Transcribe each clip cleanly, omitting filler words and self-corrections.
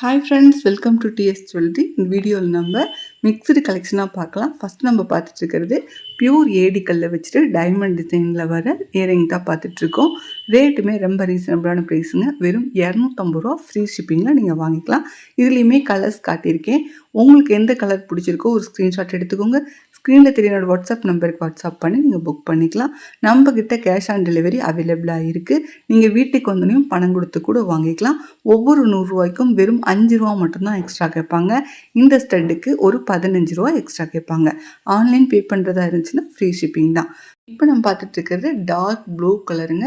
Hi friends, welcome to DS jewellery. இந்த வீடியோவில் நம்ம மிக்ஸ்டு கலெக்ஷனாக பார்க்கலாம். ஃபஸ்ட் நம்ம பார்த்துட்ருக்கிறது பியூர் ஏடி கல்லை வச்சுட்டு டைமண்ட் டிசைனில் வர இயரிங் தான் பார்த்துட்ருக்கோம். ரேட்டுமே ரொம்ப ரீசனபிளான ப்ரைஸுங்க. வெறும் 250 ரூபா ஃப்ரீ ஷிப்பிங்கில் நீங்கள் வாங்கிக்கலாம். இதுலேயுமே கலர்ஸ் காட்டியிருக்கேன். உங்களுக்கு எந்த கலர் பிடிச்சிருக்கோ ஒரு ஸ்க்ரீன்ஷாட் எடுத்துக்கோங்க. ஸ்க்ரீனில் தெரியனோட வாட்ஸ்அப் நம்பருக்கு வாட்ஸ்அப் பண்ணி நீங்கள் புக் பண்ணிக்கலாம். நம்மக்கிட்ட கேஷ் ஆன் டெலிவரி அவைலபிளாக இருக்குது. நீங்கள் வீட்டுக்கு வந்தோடனையும் பணம் கொடுத்து கூட வாங்கிக்கலாம். ஒவ்வொரு 100 ரூபாய்க்கும் வெறும் 5 ரூபா மட்டும்தான் எக்ஸ்ட்ரா கேட்பாங்க. இந்த ஸ்டட்டுக்கு ஒரு 15 ரூபா எக்ஸ்ட்ரா கேட்பாங்க. ஆன்லைன் பே பண்ணுறதா இருந்துச்சுன்னா ஃப்ரீ ஷிப்பிங் தான். இப்போ நம்ம பார்த்துட்டு இருக்கிறது டார்க் ப்ளூ கலருங்க.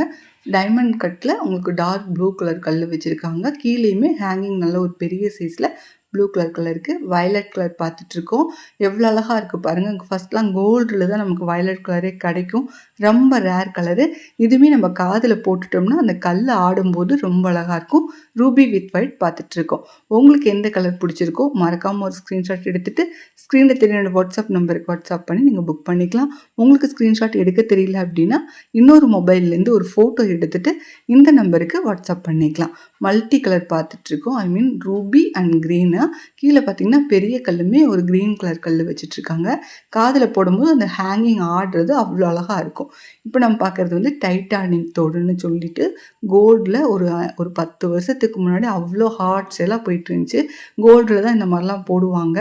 டைமண்ட் கட்டில் உங்களுக்கு டார்க் ப்ளூ கலர் கல் வச்சுருக்காங்க. கீழேயுமே ஹேங்கிங் நல்ல ஒரு பெரிய சைஸில் ப்ளூ கலருக்கு வயலட் கலர் பார்த்துட்ருக்கோம். எவ்வளோ அழகாக இருக்குது பாருங்கள். ஃபஸ்ட்லாம் கோல்டில் தான் நமக்கு வயலட் கலரே கிடைக்கும். ரொம்ப ரேர் கலரு. இதுவுமே நம்ம காதில் போட்டுட்டோம்னா அந்த கல் ஆடும்போது ரொம்ப அழகாக இருக்கும். ரூபி வித் ஒயிட் பார்த்துட்ருக்கோம். உங்களுக்கு எந்த கலர் பிடிச்சிருக்கோ மறக்காமல் ஒரு ஸ்க்ரீன்ஷாட் எடுத்துகிட்டு ஸ்க்ரீனில் தெரியல வாட்ஸ்அப் நம்பருக்கு வாட்ஸ்அப் பண்ணி நீங்கள் புக் பண்ணிக்கலாம். உங்களுக்கு ஸ்க்ரீன்ஷாட் எடுக்க தெரியல அப்படின்னா இன்னொரு மொபைல்லேருந்து ஒரு ஃபோட்டோ எடுத்துகிட்டு இந்த நம்பருக்கு வாட்ஸ்அப் பண்ணிக்கலாம். மல்டி கலர் பார்த்துட்ருக்கோம். ஐ மீன் ரூபி அண்ட் க்ரீனு. கீழே பார்த்தீங்கன்னா பெரிய கல்லுமே ஒரு க்ரீன் கலர் கல் வச்சுட்ருக்காங்க. காதில் போடும்போது அந்த ஹேங்கிங் ஆடுறது அவ்வளோ அழகாக இருக்கும். இப்போ நம்ம பார்க்குறது வந்து டைட்டானிக் தோடுன்னு சொல்லிட்டு கோல்டில் ஒரு 10 வருஷத்துக்கு முன்னாடி அவ்வளோ ஹாட் சேலாக போயிட்டு இருந்துச்சு. கோல்டில் தான் இந்த மாதிரிலாம் போடுவாங்க.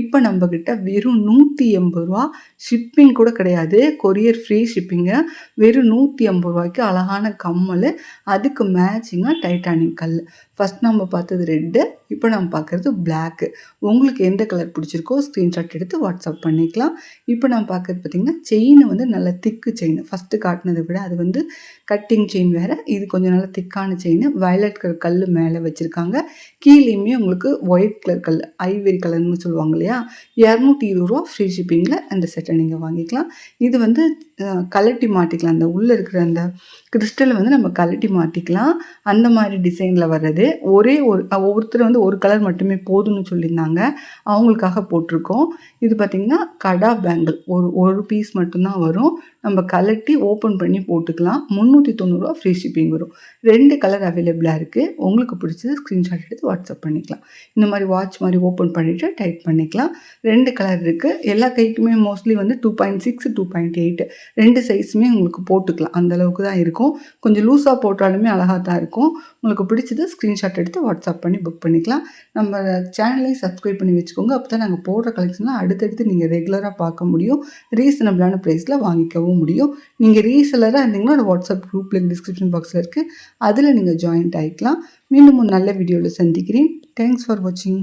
இப்போ நம்மக்கிட்ட வெறும் 180 ரூபா, ஷிப்பிங் கூட கிடையாது, கொரியர் ஃப்ரீ ஷிப்பிங்கு. வெறும் 150 ரூபாய்க்கு அழகான கம்மல், அதுக்கு மேட்சிங்காக டைட்டானிக் கல். ஃபஸ்ட் நம்ம பார்த்தது ரெட்டு, இப்போ நம்ம பார்க்குறது பிளாக்கு. உங்களுக்கு எந்த கலர் பிடிச்சிருக்கோ ஸ்க்ரீன்ஷாட் எடுத்து வாட்ஸ்அப் பண்ணிக்கலாம். இப்போ நம்ம பார்க்குறது பார்த்திங்கன்னா செயின் வந்து நல்ல திக்கு செயின். ஃபஸ்ட்டு காட்டினதை விட அது வந்து கட்டிங் செயின் வேறு, இது கொஞ்சம் நல்லா திக்கான செயின். வயலட் கலர் கல் மேலே வச்சுருக்காங்க. கீழேயுமே உங்களுக்கு ஒயிட் கலர் கல், ஐவரி கலர்னு சொல்லுவாங்க இல்லையா, 220 ரூபா ஃப்ரீ ஷிப்பிங்கில் அந்த செட்டை நீங்கள் வாங்கிக்கலாம். இது வந்து கலட்டி மாட்டிக்கலாம். அந்த உள்ளே இருக்கிற அந்த கிறிஸ்டலை வந்து நம்ம கலட்டி மாட்டிக்கலாம். அந்த மாதிரி டிசைனில் வர்றது. ஒவ்வொருத்தர் வந்து ஒரு கலர் மட்டுமே போதும்னு சொல்லியிருந்தாங்க. அவங்களுக்காக போட்டிருக்கோம். இது பார்த்திங்கன்னா கடா பேங்கிள் ஒரு பீஸ் மட்டும்தான் வரும். நம்ம கலட்டி ஓப்பன் பண்ணி போட்டுக்கலாம். 390 ரூபா ஃப்ரீ ஷிப்பிங் வரும். 2 கலர் அவைலபிளாக இருக்குது. உங்களுக்கு பிடிச்சது ஸ்க்ரீன்ஷாட் எடுத்து வாட்ஸ்அப் பண்ணிக்கலாம். இந்த மாதிரி வாட்ச் மாதிரி ஓப்பன் பண்ணிவிட்டு டைட் பண்ணிக்கலாம். 2 கலர் இருக்குது. எல்லா கைக்குமே மோஸ்ட்லி வந்து 2.6, 2.8 2 சைஸுமே உங்களுக்கு போட்டுக்கலாம். அந்தளவுக்கு தான் இருக்கும். கொஞ்சம் லூஸாக போட்டாலுமே அழகாக தான் இருக்கும். உங்களுக்கு பிடிச்சது ஸ்க்ரீன்ஷாட் எடுத்து வாட்ஸ்அப் பண்ணி புக் பண்ணிக்கலாம். நம்ம சேனலையும் சப்ஸ்கிரைப் பண்ணி வச்சுக்கோங்க. அப்போ தான் நாங்கள் போடுற கலெக்ஷன்லாம் அடுத்தடுத்து நீங்கள் ரெகுலராக பார்க்க முடியும். ரீசனபிளான ப்ரைஸில் வாங்கிக்கவும் முடியும். நீங்கள் ரீசெலராக இருந்தீங்கன்னா வாட்ஸ்அப் குரூப்பில் டிஸ்கிரிப்ஷன் பாக்ஸில் இருக்குது, அதில் நீங்கள் ஜாயின்ட் ஆகிக்கலாம். மீண்டும் ஒரு நல்ல வீடியோவில் சந்திக்கிறேன். தேங்க்ஸ் ஃபார் வாட்சிங்.